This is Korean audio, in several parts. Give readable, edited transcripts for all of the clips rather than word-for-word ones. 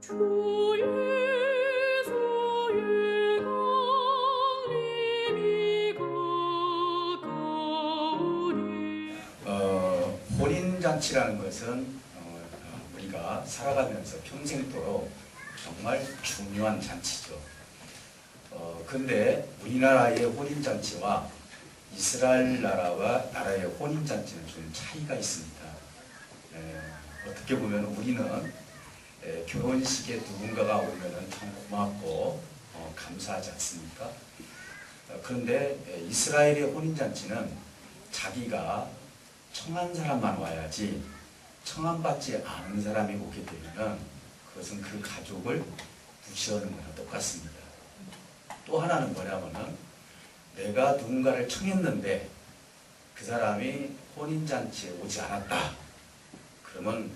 주의 소유가 님이 가까우니. 혼인잔치라는 것은 우리가 살아가면서 평생토록 정말 중요한 잔치죠. 근데 우리나라의 혼인잔치와 이스라엘 나라의 혼인잔치는 좀 차이가 있습니다. 어떻게 보면 우리는 결혼식에 누군가가 오면 참 고맙고 감사하지 않습니까? 그런데 이스라엘의 혼인잔치는 자기가 청한 사람만 와야지 청함받지 않은 사람이 오게 되면 그것은 그 가족을 무시하는 거나 똑같습니다. 또 하나는 뭐냐면은 내가 누군가를 청했는데 그 사람이 혼인잔치에 오지 않았다. 그러면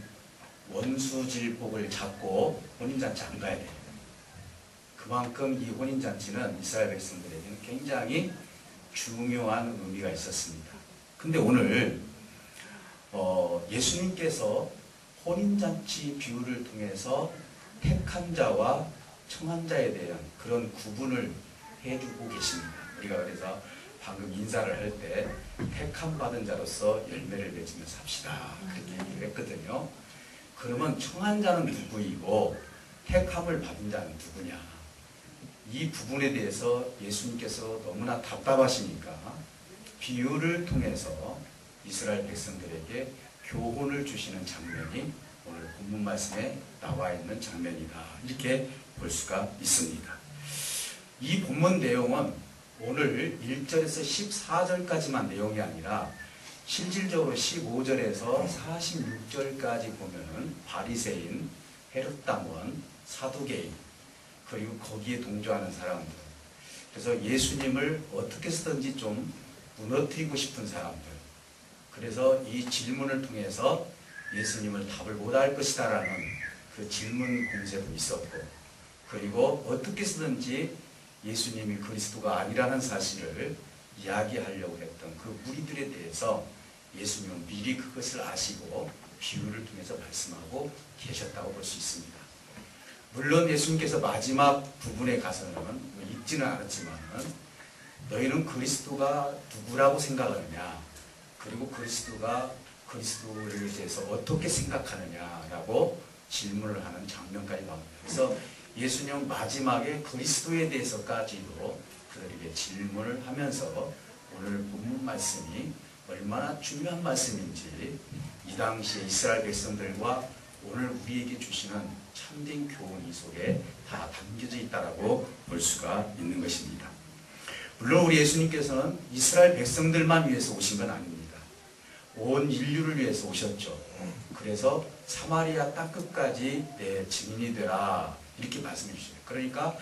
원수질복을 잡고 혼인잔치 안 가야 돼요. 그만큼 이 혼인잔치는 이스라엘 백성들에게는 굉장히 중요한 의미가 있었습니다. 근데 오늘 예수님께서 혼인잔치 비유를 통해서 택한 자와 청한 자에 대한 그런 구분을 해주고 계십니다. 우리가 그래서 방금 인사를 할 때 택함 받은 자로서 열매를 맺으며 삽시다 그렇게 얘기를 했거든요. 그러면 청한 자는 누구이고 택함을 받은 자는 누구냐, 이 부분에 대해서 예수님께서 너무나 답답하시니까 비유를 통해서 이스라엘 백성들에게 교훈을 주시는 장면이 오늘 본문 말씀에 나와 있는 장면이다, 이렇게 볼 수가 있습니다. 이 본문 내용은 오늘 1절에서 14절까지만 내용이 아니라 실질적으로 15절에서 46절까지 보면은 바리새인, 헤롯당원, 사두개인, 그리고 거기에 동조하는 사람들, 그래서 예수님을 어떻게 해서든지 좀 무너뜨리고 싶은 사람들, 그래서 이 질문을 통해서 예수님을 답을 못할 것이다 라는 그 질문 공세도 있었고, 그리고 어떻게 해서든지 예수님이 그리스도가 아니라는 사실을 이야기하려고 했던 그 무리들에 대해서 예수님은 미리 그것을 아시고 비유를 통해서 말씀하고 계셨다고 볼 수 있습니다. 물론 예수님께서 마지막 부분에 가서는 읽지는 않았지만 너희는 그리스도가 누구라고 생각하느냐, 그리고 그리스도가 그리스도에 대해서 어떻게 생각하느냐라고 질문을 하는 장면까지 나옵니다. 그래서 예수님은 마지막에 그리스도에 대해서까지도 그들에게 질문을 하면서 오늘 본문 말씀이 얼마나 중요한 말씀인지 이 당시에 이스라엘 백성들과 오늘 우리에게 주시는 참된 교훈 이 속에 다 담겨져 있다라고 볼 수가 있는 것입니다. 물론 우리 예수님께서는 이스라엘 백성들만 위해서 오신 건 아닙니다. 온 인류를 위해서 오셨죠. 그래서 사마리아 땅끝까지 내 증인이 되라 이렇게 말씀해 주셔요. 그러니까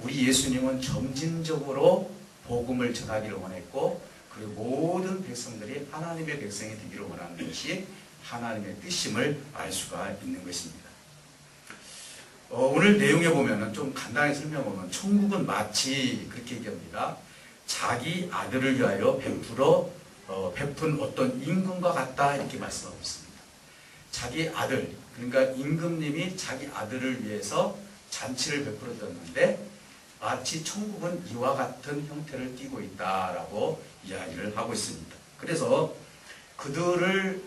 우리 예수님은 점진적으로 복음을 전하기를 원했고, 그리고 모든 백성들이 하나님의 백성이 되기를 원하는 것이 하나님의 뜻임을 알 수가 있는 것입니다. 오늘 내용에 보면은 좀 간단히 설명하면 천국은 마치 그렇게 얘기합니다. 자기 아들을 위하여 베푼 어떤 임금과 같다 이렇게 말씀하고 있습니다. 자기 아들, 그러니까 임금님이 자기 아들을 위해서 잔치를 베풀어 줬는데 마치 천국은 이와 같은 형태를 띠고 있다라고 이야기를 하고 있습니다. 그래서 그들을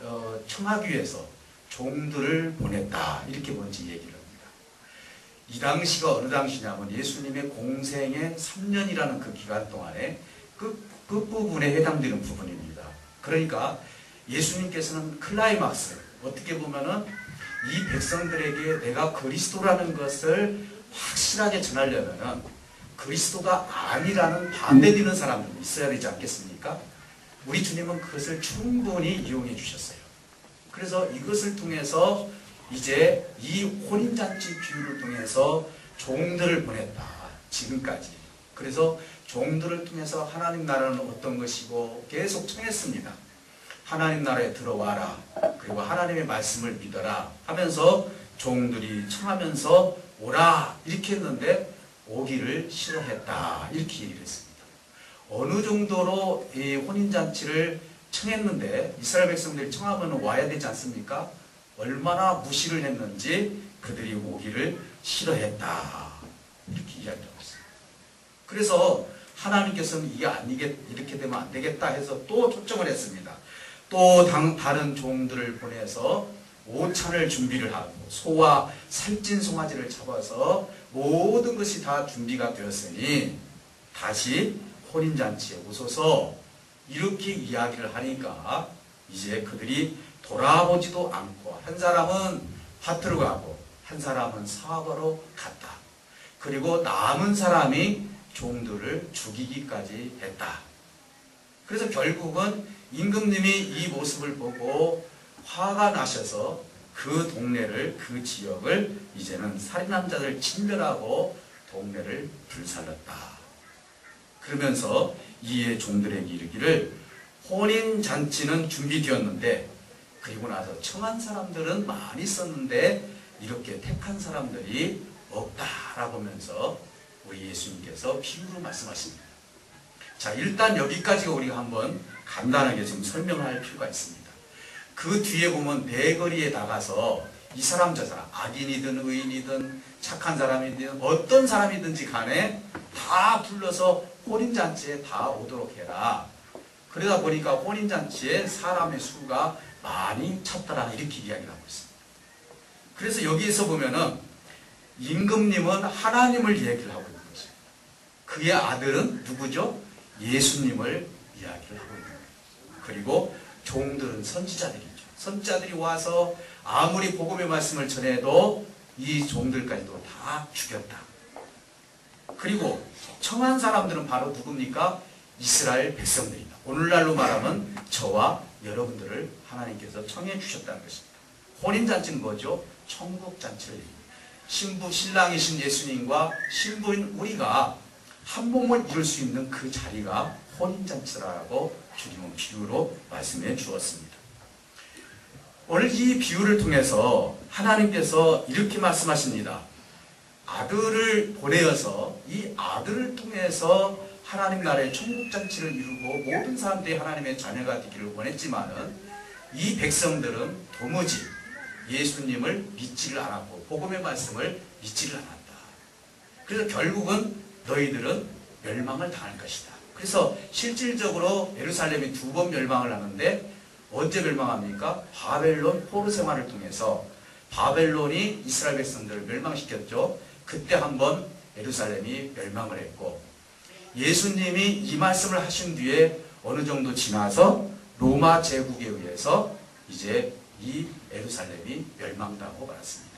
청하기 위해서 종들을 보냈다 이렇게 먼저 얘기를 합니다. 이 당시가 어느 당시냐면 예수님의 공생의 3년이라는 그 기간 동안에 끝부분에 해당되는 부분입니다. 그러니까 예수님께서는 클라이막스, 어떻게 보면은 이 백성들에게 내가 그리스도라는 것을 확실하게 전하려면 그리스도가 아니라는 반대되는 사람들이 있어야 되지 않겠습니까? 우리 주님은 그것을 충분히 이용해 주셨어요. 그래서 이것을 통해서 이제 이 혼인잔치 비유를 통해서 종들을 보냈다, 지금까지. 그래서 종들을 통해서 하나님 나라는 어떤 것이고 계속 청했습니다. 하나님 나라에 들어와라, 그리고 하나님의 말씀을 믿어라 하면서 종들이 청하면서 오라 이렇게 했는데 오기를 싫어했다 이렇게 얘기를 했습니다. 어느 정도로 이 혼인잔치를 청했는데 이스라엘 백성들이 청하면 와야 되지 않습니까? 얼마나 무시를 했는지 그들이 오기를 싫어했다. 이렇게 이야기하고 있어요. 그래서 하나님께서는 이렇게 되면 안 되겠다 해서 또 초청을 했습니다. 또 다른 종들을 보내서 오찬을 준비를 하고 소와 살찐 송아지를 잡아서 모든 것이 다 준비가 되었으니 다시 혼인잔치에 오소서 이렇게 이야기를 하니까 이제 그들이 돌아보지도 않고 한 사람은 밭으로 가고 한 사람은 사업하러 갔다. 그리고 남은 사람이 종들을 죽이기까지 했다. 그래서 결국은 임금님이 이 모습을 보고 화가 나셔서 그 동네를, 그 지역을 이제는 살인한 자들 진멸하고 동네를 불살랐다. 그러면서 이에 종들에게 이르기를 혼인잔치는 준비되었는데 그리고 나서 청한 사람들은 많이 있었는데 이렇게 택한 사람들이 없다라고 하면서 우리 예수님께서 비유로 말씀하십니다. 자, 일단 여기까지가 우리가 한번 간단하게 좀 설명할 필요가 있습니다. 그 뒤에 보면 대거리에 나가서 이 사람 저 사람, 악인이든 의인이든 착한 사람이든 어떤 사람이든지 간에 다 불러서 혼인잔치에 다 오도록 해라. 그러다 보니까 혼인잔치에 사람의 수가 많이 찼더라 이렇게 이야기를 하고 있습니다. 그래서 여기에서 보면은 임금님은 하나님을 얘기를 하고 있는 거죠. 그의 아들은 누구죠? 예수님을 이야기를 하고 있는 거예요. 그리고 종들은 선지자들이죠. 선지자들이 와서 아무리 복음의 말씀을 전해도 이 종들까지도 다 죽였다. 그리고 청한 사람들은 바로 누굽니까? 이스라엘 백성들이다. 오늘날로 말하면 저와 여러분들을 하나님께서 청해 주셨다는 것입니다. 혼인잔치는 뭐죠? 천국잔치를 신부 신랑이신 예수님과 신부인 우리가 한 몸을 이룰 수 있는 그 자리가 혼인잔치라고 주님은 비유로 말씀해 주었습니다. 오늘 이 비유를 통해서 하나님께서 이렇게 말씀하십니다. 아들을 보내어서 이 아들을 통해서 하나님 나라의 천국잔치를 이루고 모든 사람들이 하나님의 자녀가 되기를 원했지만은 이 백성들은 도무지 예수님을 믿지를 않았고 복음의 말씀을 믿지를 않았다. 그래서 결국은 너희들은 멸망을 당할 것이다. 그래서 실질적으로 예루살렘이 2번 멸망을 하는데 언제 멸망합니까? 바벨론 포로 생활을 통해서 바벨론이 이스라엘 백성들을 멸망시켰죠. 그때 한번 예루살렘이 멸망을 했고 예수님이 이 말씀을 하신 뒤에 어느 정도 지나서 로마 제국에 의해서 이제 이 예루살렘이 멸망당하고 말았습니다.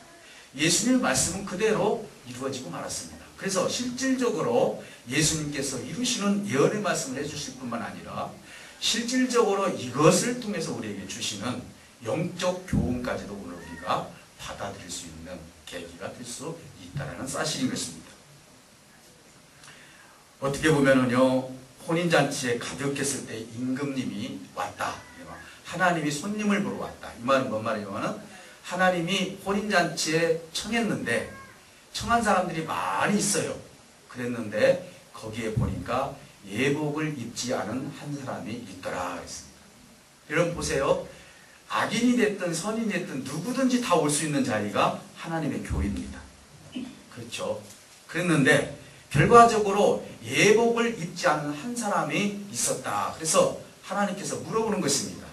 예수님의 말씀은 그대로 이루어지고 말았습니다. 그래서 실질적으로 예수님께서 이루시는 예언의 말씀을 해주실 뿐만 아니라 실질적으로 이것을 통해서 우리에게 주시는 영적 교훈까지도 오늘 우리가 받아들일 수 있는 계기가 될 수 있다는 사실인 것입니다. 어떻게 보면은요, 혼인잔치에 가득했을 때 임금님이 왔다. 하나님이 손님을 보러 왔다. 이 말은 뭔 말이냐면은 하나님이 혼인잔치에 청했는데 청한 사람들이 많이 있어요. 그랬는데 거기에 보니까 예복을 입지 않은 한 사람이 있더라 했습니다. 여러분 보세요. 악인이 됐든 선인이 됐든 누구든지 다 올 수 있는 자리가 하나님의 교회입니다. 그렇죠. 그랬는데 결과적으로 예복을 입지 않은 한 사람이 있었다. 그래서 하나님께서 물어보는 것입니다.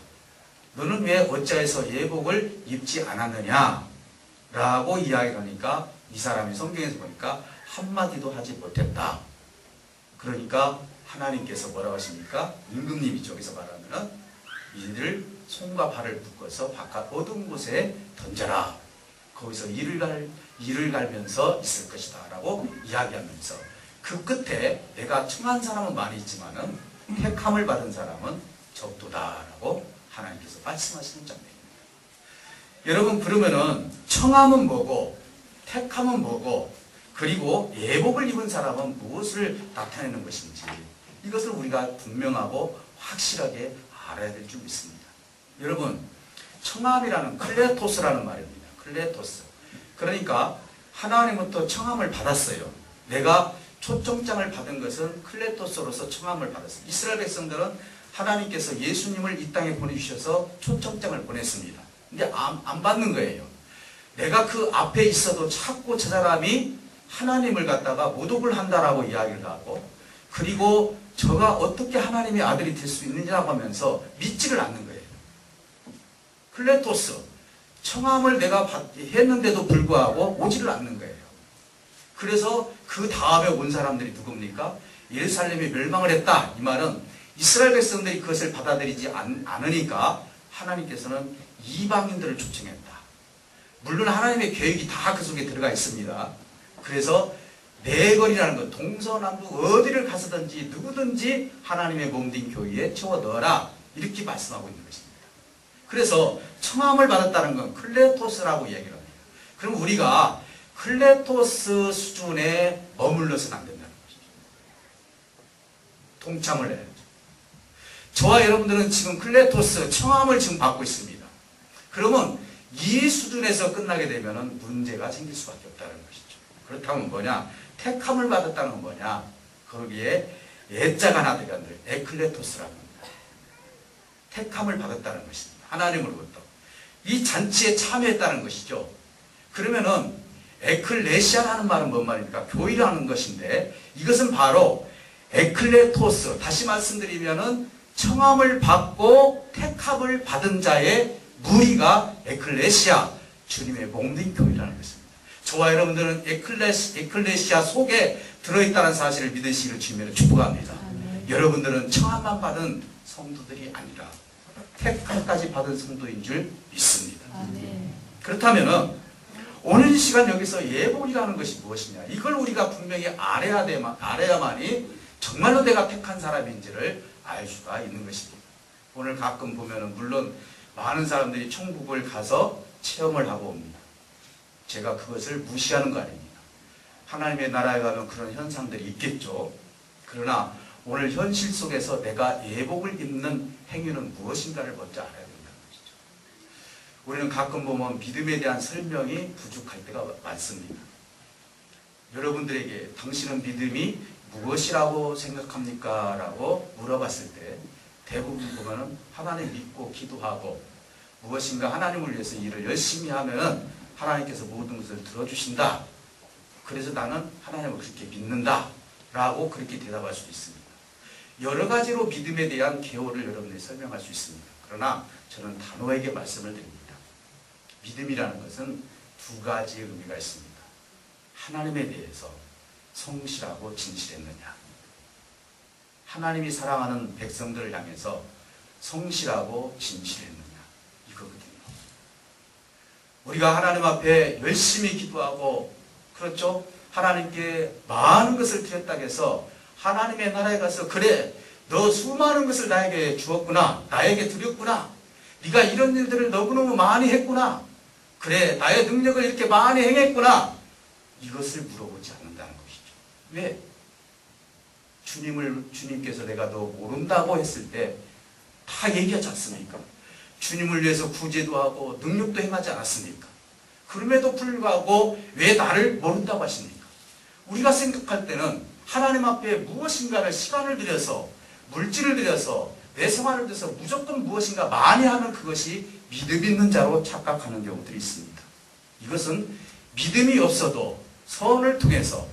너는 왜 어찌해서 예복을 입지 않았느냐? 라고 이야기를 하니까 이 사람이 성경에서 보니까 한마디도 하지 못했다. 그러니까 하나님께서 뭐라고 하십니까? 임금님이 저기서 말하면은 이들 손과 발을 묶어서 바깥 어두운 곳에 던져라. 거기서 이를 갈면서 있을 것이다. 라고 이야기하면서 그 끝에 내가 청한 사람은 많이 있지만은 택함을 받은 사람은 적도다. 라고 하나님께서 말씀하시는 장면입니다. 여러분 그러면은 청함은 뭐고 택함은 뭐고 그리고 예복을 입은 사람은 무엇을 나타내는 것인지 이것을 우리가 분명하고 확실하게 알아야 될 줄 믿습니다. 여러분 청함이라는 클레토스라는 말입니다. 클레토스. 그러니까 하나님부터 청함을 받았어요. 내가 초청장을 받은 것은 클레토스로서 청함을 받았습니다. 이스라엘 백성들은 하나님께서 예수님을 이 땅에 보내주셔서 초청장을 보냈습니다. 근데 안 받는 거예요. 내가 그 앞에 있어도 자꾸 저 사람이 하나님을 갖다가 모독을 한다라고 이야기를 하고, 그리고 저가 어떻게 하나님의 아들이 될 수 있느냐고 하면서 믿지를 않는 거예요. 클레토스, 청함을 내가 했는데도 불구하고 오지를 않는 거예요. 그래서 그 다음에 온 사람들이 누굽니까? 예루살렘이 멸망을 했다. 이 말은 이스라엘 백성들이 그것을 받아들이지 않으니까 하나님께서는 이방인들을 초청했다. 물론 하나님의 계획이 다 그 속에 들어가 있습니다. 그래서 내거리라는 것, 동서남북 어디를 가서든지 누구든지 하나님의 몸된 교회에 채워 넣어라. 이렇게 말씀하고 있는 것입니다. 그래서 청함을 받았다는 건 클레토스라고 얘기를 합니다. 그럼 우리가 클레토스 수준에 머물러서는 안 된다는 것이죠. 동참을 해야죠. 저와 여러분들은 지금 클레토스 청함을 지금 받고 있습니다. 그러면 이 수준에서 끝나게 되면 문제가 생길 수밖에 없다는 것이죠. 그렇다면 뭐냐? 택함을 받았다는 건 뭐냐? 거기에 예자가 하나 들어간다. 에클레토스라는 겁니다. 택함을 받았다는 것입니다. 하나님으로부터. 이 잔치에 참여했다는 것이죠. 그러면은 에클레시아라는 말은 뭔 말입니까? 교회라는 것인데, 이것은 바로 에클레토스, 다시 말씀드리면은 청함을 받고 택함을 받은 자의 무리가 에클레시아, 주님의 몸된 교회라는 것입니다. 저와 여러분들은 에클레시아 속에 들어있다는 사실을 믿으시기를 주님으로 축복합니다. 여러분들은 청함만 받은 성도들이 아니라 택함까지 받은 성도인 줄 믿습니다. 그렇다면은 오늘 이 시간 여기서 예복이라는 것이 무엇이냐? 이걸 우리가 분명히 알아야만이 정말로 내가 택한 사람인지를 알 수가 있는 것입니다. 오늘 가끔 보면은 물론 많은 사람들이 천국을 가서 체험을 하고 옵니다. 제가 그것을 무시하는 거 아닙니다. 하나님의 나라에 가면 그런 현상들이 있겠죠. 그러나 오늘 현실 속에서 내가 예복을 입는 행위는 무엇인가를 먼저 알아야 된다는 것이죠. 우리는 가끔 보면 믿음에 대한 설명이 부족할 때가 많습니다. 여러분들에게 당신은 믿음이 무엇이라고 생각합니까? 라고 물어봤을 때 대부분 보면은 하나님 믿고 기도하고 무엇인가 하나님을 위해서 일을 열심히 하면 하나님께서 모든 것을 들어주신다. 그래서 나는 하나님을 그렇게 믿는다. 라고 그렇게 대답할 수 있습니다. 여러 가지로 믿음에 대한 개요를 여러분들이 설명할 수 있습니다. 그러나 저는 단호하게 말씀을 드립니다. 믿음이라는 것은 두 가지의 의미가 있습니다. 하나님에 대해서 성실하고 진실했느냐. 하나님이 사랑하는 백성들을 향해서 성실하고 진실했느냐. 이거거든요. 우리가 하나님 앞에 열심히 기도하고, 그렇죠? 하나님께 많은 것을 드렸다고 해서 하나님의 나라에 가서, 그래, 너 수많은 것을 나에게 주었구나. 나에게 드렸구나. 네가 이런 일들을 너무너무 많이 했구나. 그래, 나의 능력을 이렇게 많이 행했구나. 이것을 물어보지 않는다는 것이죠. 왜? 주님께서 내가 너 모른다고 했을 때 다 얘기하지 않습니까? 주님을 위해서 구제도 하고 능력도 행하지 않았습니까? 그럼에도 불구하고 왜 나를 모른다고 하십니까? 우리가 생각할 때는 하나님 앞에 무엇인가를 시간을 들여서, 물질을 들여서, 내 생활을 들여서 무조건 무엇인가 많이 하는 그것이 믿음 있는 자로 착각하는 경우들이 있습니다. 이것은 믿음이 없어도 선을 통해서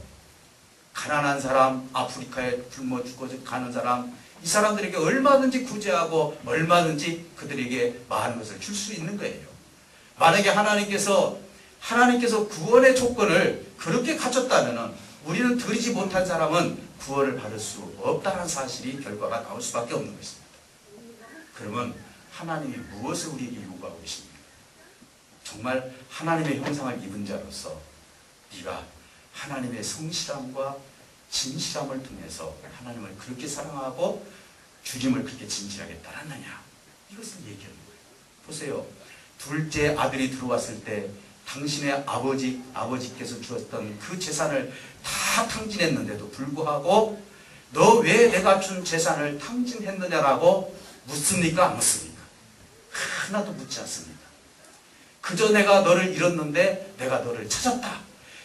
가난한 사람, 아프리카에 굶어 죽어 가는 사람, 이 사람들에게 얼마든지 구제하고 얼마든지 그들에게 많은 것을 줄 수 있는 거예요. 만약에 하나님께서 구원의 조건을 그렇게 갖췄다면 우리는 드리지 못한 사람은 구원을 받을 수 없다는 사실이 결과가 나올 수밖에 없는 것입니다. 그러면 하나님이 무엇을 우리에게 요구하고 계십니까? 정말 하나님의 형상을 입은 자로서 네가 하나님의 성실함과 진실함을 통해서 하나님을 그렇게 사랑하고 주님을 그렇게 진실하게 따랐느냐, 이것을 얘기하는 거예요. 보세요. 둘째 아들이 들어왔을 때 당신의 아버지께서 주었던 그 재산을 다 탕진했는데도 불구하고 너 왜 내가 준 재산을 탕진했느냐라고 묻습니까? 안 묻습니까? 하나도 묻지 않습니다. 그저 내가 너를 잃었는데 내가 너를 찾았다.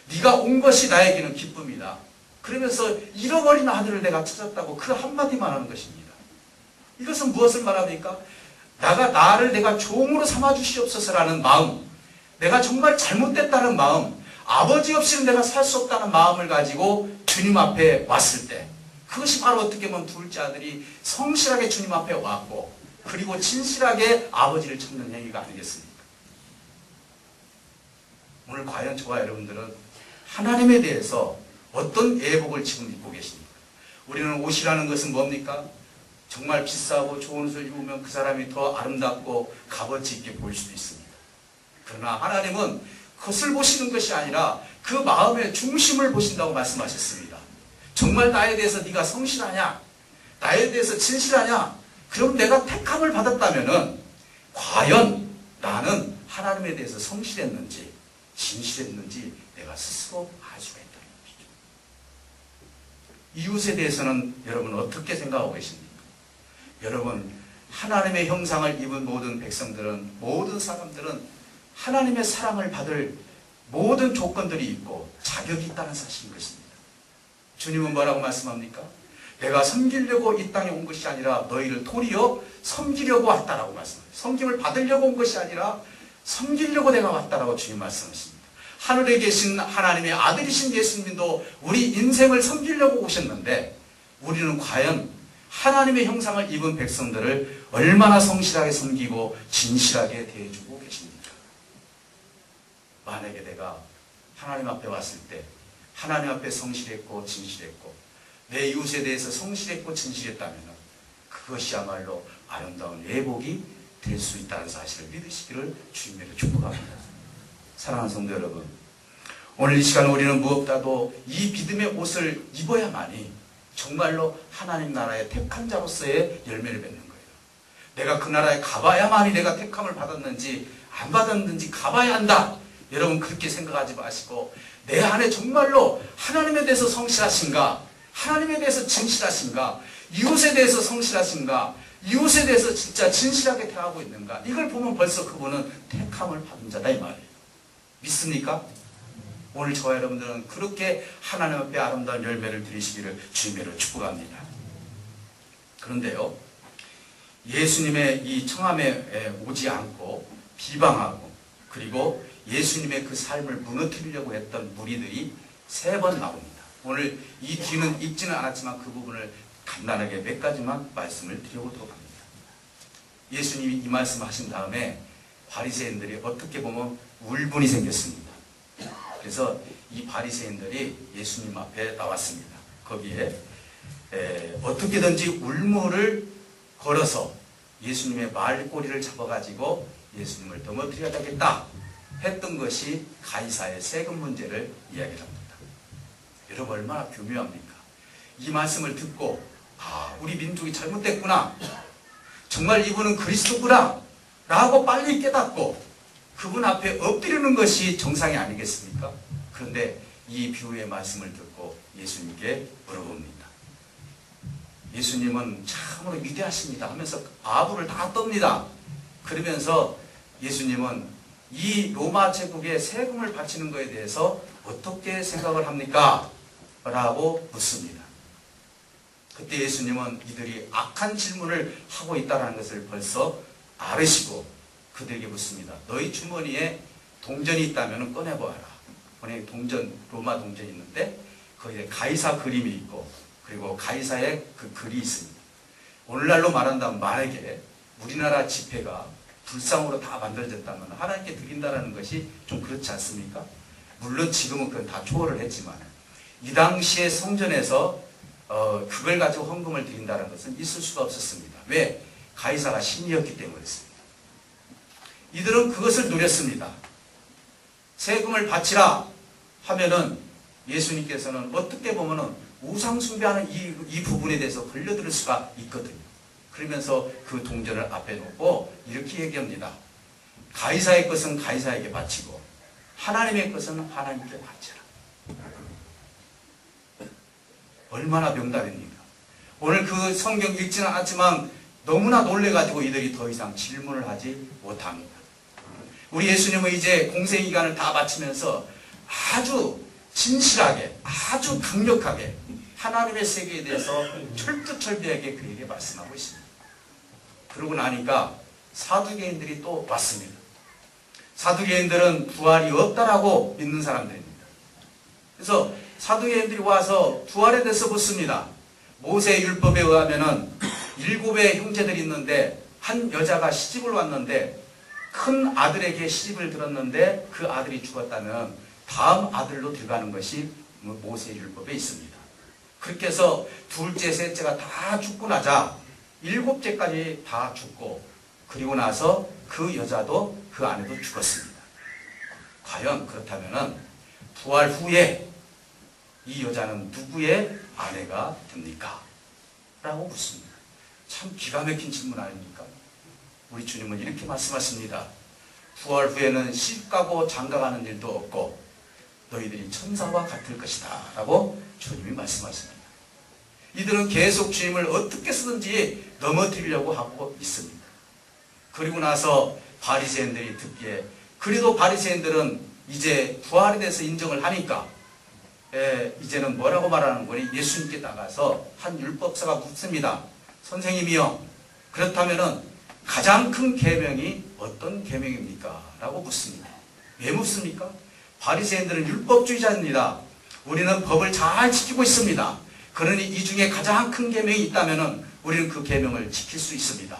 네가 온 것이 나에게는 기쁨이다. 그러면서 잃어버린 아들을 내가 찾았다고 그 한마디만 하는 것입니다. 이것은 무엇을 말합니까? 나를 내가 종으로 삼아 주시옵소서라는 마음, 내가 정말 잘못됐다는 마음, 아버지 없이는 내가 살 수 없다는 마음을 가지고 주님 앞에 왔을 때, 그것이 바로 어떻게 보면 둘째 아들이 성실하게 주님 앞에 왔고, 그리고 진실하게 아버지를 찾는 행위가 아니겠습니까? 오늘 과연 저와 여러분들은 하나님에 대해서 어떤 예복을 지금 입고 계십니까? 우리는 옷이라는 것은 뭡니까? 정말 비싸고 좋은 옷을 입으면 그 사람이 더 아름답고 값어치 있게 보일 수도 있습니다. 그러나 하나님은 그것을 보시는 것이 아니라 그 마음의 중심을 보신다고 말씀하셨습니다. 정말 나에 대해서 네가 성실하냐? 나에 대해서 진실하냐? 그럼 내가 택함을 받았다면은 과연 나는 하나님에 대해서 성실했는지 진실했는지 내가 스스로 알 수가 있다는 것이죠. 이웃에 대해서는 여러분 어떻게 생각하고 계십니까? 여러분, 하나님의 형상을 입은 모든 백성들은, 모든 사람들은 하나님의 사랑을 받을 모든 조건들이 있고 자격이 있다는 사실인 것입니다. 주님은 뭐라고 말씀합니까? 내가 섬기려고 이 땅에 온 것이 아니라 너희를 도리어 섬기려고 왔다라고 말씀합니다. 섬김을 받으려고 온 것이 아니라 섬기려고 내가 왔다라고 주님 말씀하십니다. 하늘에 계신 하나님의 아들이신 예수님도 우리 인생을 섬기려고 오셨는데, 우리는 과연 하나님의 형상을 입은 백성들을 얼마나 성실하게 섬기고 진실하게 대해주고 계십니까? 만약에 내가 하나님 앞에 왔을 때 하나님 앞에 성실했고 진실했고 내 이웃에 대해서 성실했고 진실했다면 그것이야말로 아름다운 예복이 될 수 있다는 사실을 믿으시기를 주님으로 축복합니다. 사랑하는 성도 여러분, 오늘 이 시간 우리는 무엇보다도 이 믿음의 옷을 입어야만이 정말로 하나님 나라의 택한 자로서의 열매를 맺는 거예요. 내가 그 나라에 가봐야만이 내가 택함을 받았는지 안 받았는지 가봐야 한다. 여러분 그렇게 생각하지 마시고 내 안에 정말로 하나님에 대해서 성실하신가, 하나님에 대해서 진실하신가, 이웃에 대해서 성실하신가, 이웃에 대해서 진짜 진실하게 대하고 있는가, 이걸 보면 벌써 그분은 택함을 받은 자다 이 말이에요. 믿습니까? 오늘 저와 여러분들은 그렇게 하나님 앞에 아름다운 열매를 드리시기를 주님으로 축복합니다. 그런데요, 예수님의 이 청함에 오지 않고 비방하고 그리고 예수님의 그 삶을 무너뜨리려고 했던 무리들이 3번 나옵니다. 오늘 이 뒤는 읽지는 않았지만 그 부분을 간단하게 몇 가지만 말씀을 드려보도록 합니다. 예수님이 이 말씀을 하신 다음에 바리새인들이 어떻게 보면 울분이 생겼습니다. 그래서 이 바리새인들이 예수님 앞에 나왔습니다. 거기에 어떻게든지 울무를 걸어서 예수님의 말꼬리를 잡아가지고 예수님을 넘어뜨려야 되겠다 했던 것이 가이사의 세금 문제를 이야기합니다. 여러분 얼마나 교묘합니까? 이 말씀을 듣고 우리 민족이 잘못됐구나, 정말 이분은 그리스도구나 라고 빨리 깨닫고 그분 앞에 엎드리는 것이 정상이 아니겠습니까? 그런데 이 비유의 말씀을 듣고 예수님께 물어봅니다. 예수님은 참으로 위대하십니다 하면서 아부를 다 떱니다. 그러면서 예수님은 이 로마 제국에 세금을 바치는 것에 대해서 어떻게 생각을 합니까? 라고 묻습니다. 그때 예수님은 이들이 악한 질문을 하고 있다는 것을 벌써 알으시고 그들에게 묻습니다. 너희 주머니에 동전이 있다면 꺼내보아라. 동전, 로마 동전이 있는데 거기에 가이사 그림이 있고 그리고 가이사의 그 글이 있습니다. 오늘날로 말한다면 만약에 우리나라 지폐가 불상으로 다 만들어졌다면 하나님께 드린다는 것이 좀 그렇지 않습니까? 물론 지금은 그건 다 초월을 했지만 이 당시에 성전에서 그걸 가지고 헌금을 드린다는 것은 있을 수가 없었습니다. 왜? 가이사가 신이었기 때문이었습니다. 이들은 그것을 누렸습니다. 세금을 바치라 하면은 예수님께서는 어떻게 보면은 우상 숭배하는 이 부분에 대해서 걸려들 수가 있거든요. 그러면서 그 동전을 앞에 놓고 이렇게 얘기합니다. 가이사의 것은 가이사에게 바치고 하나님의 것은 하나님께 바치라. 얼마나 명답입니까? 오늘 그 성경 읽지는 않았지만 너무나 놀래가지고 이들이 더 이상 질문을 하지 못합니다. 우리 예수님은 이제 공생기간을 다 마치면서 아주 진실하게, 아주 강력하게 하나님의 세계에 대해서 철두철미하게 그에게 말씀하고 있습니다. 그러고 나니까 사두개인들이 또 왔습니다. 사두개인들은 부활이 없다라고 믿는 사람들입니다. 그래서 사두개인들이 와서 부활에 대해서 묻습니다. 모세 율법에 의하면은 7의 형제들이 있는데 한 여자가 시집을 왔는데 큰 아들에게 시집을 들었는데 그 아들이 죽었다면 다음 아들로 들어가는 것이 모세 율법에 있습니다. 그렇게 해서 둘째, 셋째가 다 죽고 나자 7째까지 다 죽고 그리고 나서 그 여자도 그 아내도 죽었습니다. 과연 그렇다면 부활 후에 이 여자는 누구의 아내가 됩니까? 라고 묻습니다. 참 기가 막힌 질문 아닙니까? 우리 주님은 이렇게 말씀하십니다. 부활 후에는 시집가고 장가가는 일도 없고 너희들이 천사와 같을 것이다 라고 주님이 말씀하십니다. 이들은 계속 주님을 어떻게 쓰든지 넘어뜨리려고 하고 있습니다. 그리고 나서 바리새인들이 듣기에 그래도 바리새인들은 이제 부활에 대해서 인정을 하니까 이제는 뭐라고 말하는 거니? 예수님께 나가서 한 율법사가 묻습니다. 선생님이요, 그렇다면은 가장 큰 계명이 어떤 계명입니까? 라고 묻습니다. 왜 묻습니까? 바리새인들은 율법주의자입니다. 우리는 법을 잘 지키고 있습니다. 그러니 이 중에 가장 큰 계명이 있다면은 우리는 그 계명을 지킬 수 있습니다.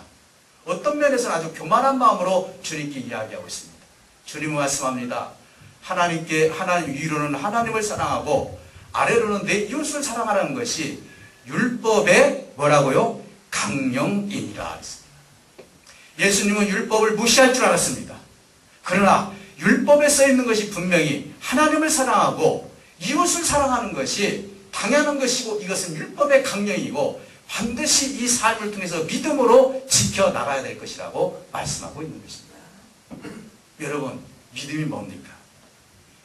어떤 면에서는 아주 교만한 마음으로 주님께 이야기하고 있습니다. 주님은 말씀합니다. 하나님 위로는 하나님을 사랑하고 아래로는 내 이웃을 사랑하라는 것이 율법의 뭐라고요? 강령이니라. 예수님은 율법을 무시할 줄 알았습니다. 그러나 율법에 써 있는 것이 분명히 하나님을 사랑하고 이웃을 사랑하는 것이 당연한 것이고 이것은 율법의 강령이고 반드시 이 삶을 통해서 믿음으로 지켜나가야 될 것이라고 말씀하고 있는 것입니다. 여러분, 믿음이 뭡니까?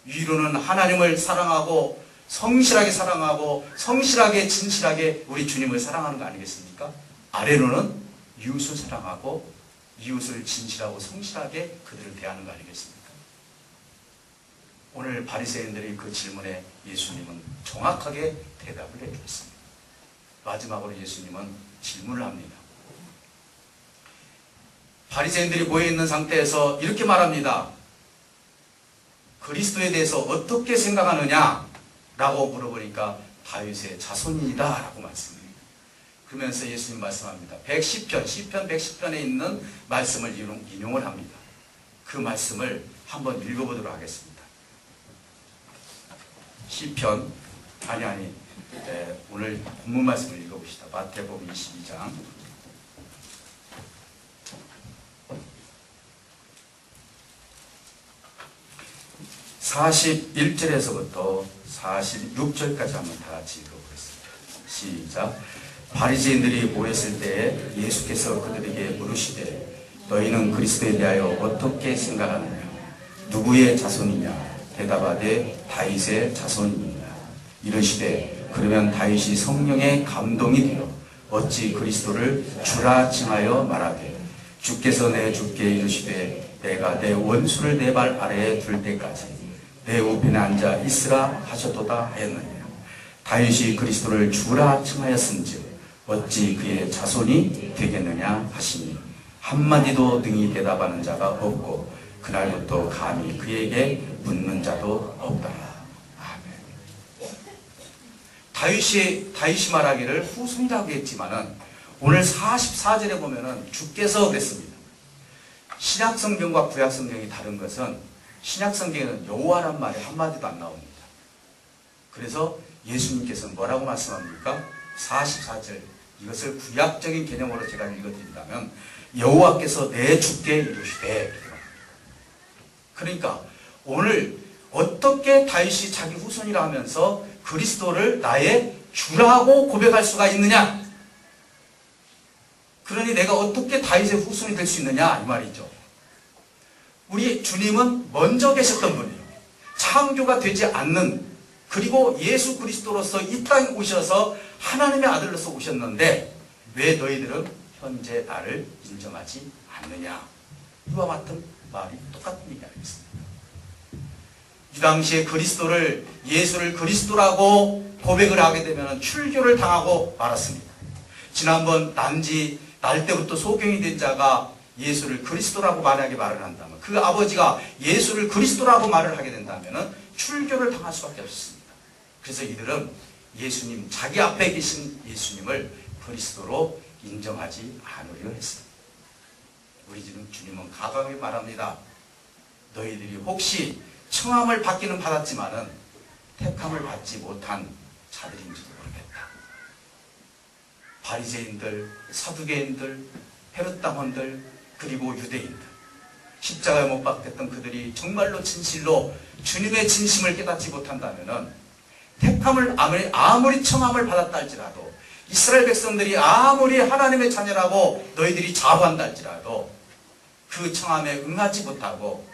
위로는 하나님을 사랑하고 성실하게 사랑하고 성실하게 진실하게 우리 주님을 사랑하는 거 아니겠습니까? 아래로는 이웃을 사랑하고 이웃을 진실하고 성실하게 그들을 대하는 거 아니겠습니까? 오늘 바리새인들의 그 질문에 예수님은 정확하게 대답을 해주셨습니다. 마지막으로 예수님은 질문을 합니다. 바리새인들이 모여있는 상태에서 이렇게 말합니다. 그리스도에 대해서 어떻게 생각하느냐? 라고 물어보니까 다윗의 자손이다 라고 말씀합니다. 그러면서 예수님 말씀합니다. 시편 110편에 있는 말씀을 인용을 합니다. 그 말씀을 한번 읽어보도록 하겠습니다. 시편, 오늘 본문 말씀을 읽어봅시다. 마태복음 22장 41절에서부터 46절까지 한번 다 같이 읽어보겠습니다. 시작. 바리새인들이 모였을 때에 예수께서 그들에게 물으시되 너희는 그리스도에 대하여 어떻게 생각하느냐? 누구의 자손이냐? 대답하되 다윗의 자손이니라. 이르시되 그러면 다윗이 성령의 감동이 되어 어찌 그리스도를 주라 칭하여 말하되 주께서 내 주께 이르시되 내가 내 원수를 내 발 아래에 둘 때까지 내 우편에 앉아 있으라 하셨도다 하였느냐. 다윗이 그리스도를 주라 칭하였은즉 어찌 그의 자손이 되겠느냐 하시니 한마디도 등이 대답하는 자가 없고 그날부터 감히 그에게 묻는 자도 없더라. 아멘. 다윗이 말하기를 후손이라고 했지만은 오늘 44절에 보면은 주께서 그랬습니다. 신약성경과 구약성경이 다른 것은 신약성경에는 여호와란 말이 한마디도 안 나옵니다. 그래서 예수님께서는 뭐라고 말씀합니까? 44절, 이것을 구약적인 개념으로 제가 읽어드린다면 여호와께서 내 주께 이르시되, 그러니까 오늘 어떻게 다윗이 자기 후손이라 하면서 그리스도를 나의 주라고 고백할 수가 있느냐? 그러니 내가 어떻게 다윗의 후손이 될 수 있느냐? 이 말이죠. 우리 주님은 먼저 계셨던 분이에요. 창조가 되지 않는, 그리고 예수 그리스도로서 이 땅에 오셔서 하나님의 아들로서 오셨는데 왜 너희들은 현재 나를 인정하지 않느냐? 이와 같은 말이 똑같은 얘기 아니겠습니까? 이 당시에 예수를 그리스도라고 고백을 하게 되면 출교를 당하고 말았습니다. 지난번 날 때부터 소경이 된 자가 예수를 그리스도라고 만약에 말을 한다면, 그 아버지가 예수를 그리스도라고 말을 하게 된다면 출교를 당할 수밖에 없습니다. 그래서 이들은 예수님, 자기 앞에 계신 예수님을 그리스도로 인정하지 않으려 했습니다. 우리 주님은 과감히 말합니다. 너희들이 혹시 청함을 받기는 받았지만은 택함을 받지 못한 자들인지도 모르겠다. 바리새인들, 사두개인들, 헤롯 당원들, 그리고 유대인들, 십자가에 못 박혔던 그들이 정말로 진실로 주님의 진심을 깨닫지 못한다면은 택함을 아무리 청함을 받았다 할지라도, 이스라엘 백성들이 아무리 하나님의 자녀라고 너희들이 자부한다 할지라도 그 청함에 응하지 못하고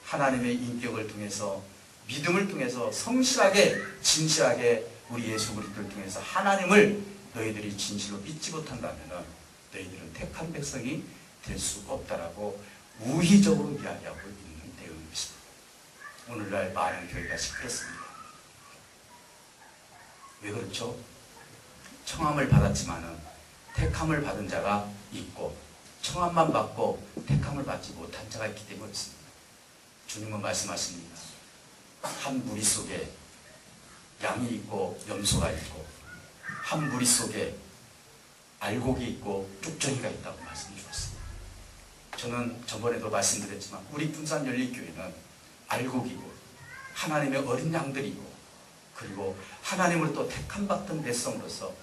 하나님의 인격을 통해서, 믿음을 통해서 성실하게 진실하게 우리 예수 그리스도를 통해서 하나님을 너희들이 진실로 믿지 못한다면 너희들은 택한 백성이 될 수 없다라고 우희적으로 이야기하고 있는 내용입니다. 오늘날 많은 교회가 그렇습니다. 왜 그렇죠? 청함을 받았지만은 택함을 받은 자가 있고, 청함만 받고 택함을 받지 못한 자가 있기 때문에 그렇습니다. 주님은 말씀하십니다. 한 무리 속에 양이 있고 염소가 있고, 한 무리 속에 알곡이 있고 쭉정이가 있다고 말씀해 주셨습니다. 저는 저번에도 말씀드렸지만 우리 분산 열린교회는 알곡이고 하나님의 어린 양들이고, 그리고 하나님을 또 택함받던 백성으로서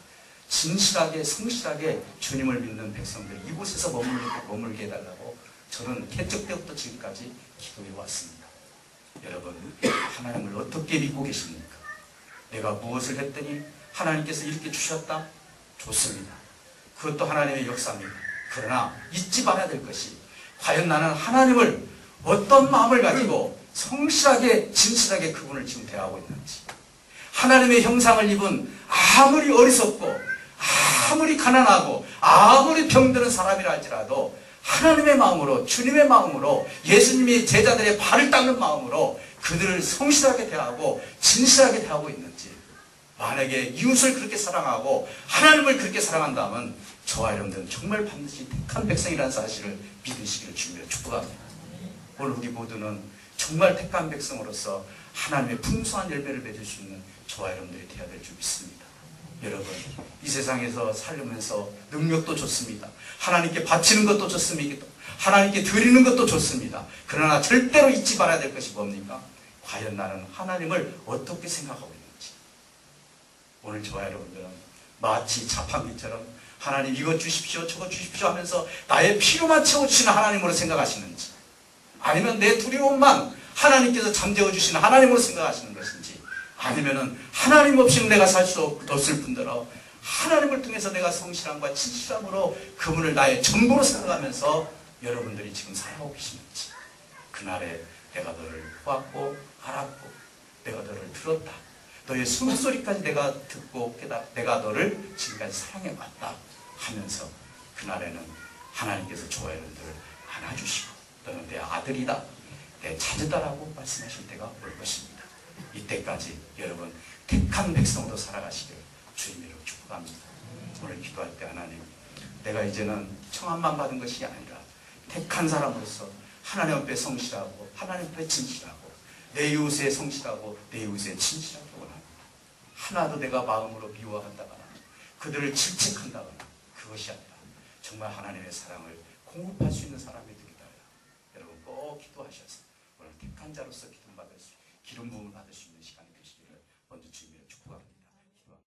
진실하게 성실하게 주님을 믿는 백성들이 이곳에서 머물게 해달라고 저는 개척 때부터 지금까지 기도해 왔습니다. 여러분, 하나님을 어떻게 믿고 계십니까? 내가 무엇을 했더니 하나님께서 이렇게 주셨다? 좋습니다. 그것도 하나님의 역사입니다. 그러나 잊지 말아야 될 것이, 과연 나는 하나님을 어떤 마음을 가지고 성실하게 진실하게 그분을 지금 대하고 있는지, 하나님의 형상을 입은 아무리 어리석고 아무리 가난하고 아무리 병드는 사람이라 할지라도 하나님의 마음으로, 주님의 마음으로, 예수님이 제자들의 발을 닦는 마음으로 그들을 성실하게 대하고 진실하게 대하고 있는지, 만약에 이웃을 그렇게 사랑하고 하나님을 그렇게 사랑한다면 저와 여러분들은 정말 반드시 택한 백성이라는 사실을 믿으시기를 주님으로 축복합니다. 오늘 우리 모두는 정말 택한 백성으로서 하나님의 풍성한 열매를 맺을 수 있는 저와 여러분들이 되어야 될 줄 믿습니다. 여러분, 이 세상에서 살면서 능력도 좋습니다. 하나님께 바치는 것도 좋습니다. 하나님께 드리는 것도 좋습니다. 그러나 절대로 잊지 말아야 될 것이 뭡니까? 과연 나는 하나님을 어떻게 생각하고 있는지. 오늘 저와 여러분들은 마치 자판기처럼 하나님 이것 주십시오, 저것 주십시오 하면서 나의 필요만 채워주시는 하나님으로 생각하시는지, 아니면 내 두려움만 하나님께서 잠재워 주시는 하나님으로 생각하시는 것인지, 아니면은 하나님 없이는 내가 살 수 없을 뿐더러 하나님을 통해서 내가 성실함과 진실함으로 그분을 나의 전부로 생각하면서 여러분들이 지금 살아오고 계시는지. 그날에 내가 너를 보았고 알았고 내가 너를 들었다, 너의 숨소리까지 내가 듣고 내가 너를 지금까지 사랑해왔다 하면서 그날에는 하나님께서 저와 여러분들을 안아주시고 너는 내 아들이다, 내 자녀다라고 말씀하실 때가 올 것입니다. 이때까지 여러분 택한 백성으로 살아가시기를 주님으로 축복합니다. 오늘 기도할 때 하나님, 내가 이제는 청함만 받은 것이 아니라 택한 사람으로서 하나님 앞에 성실하고 하나님 앞에 진실하고 내 이웃에 성실하고 내 이웃에 진실하게 원합니다. 하나도 내가 마음으로 미워한다거나 그들을 질책한다거나 그것이 아니라 정말 하나님의 사랑을 공급할 수 있는 사람이 되기를 여러분 꼭 기도하셔서 오늘 택한 자로서 기름 부음을 받을 수 있는 시간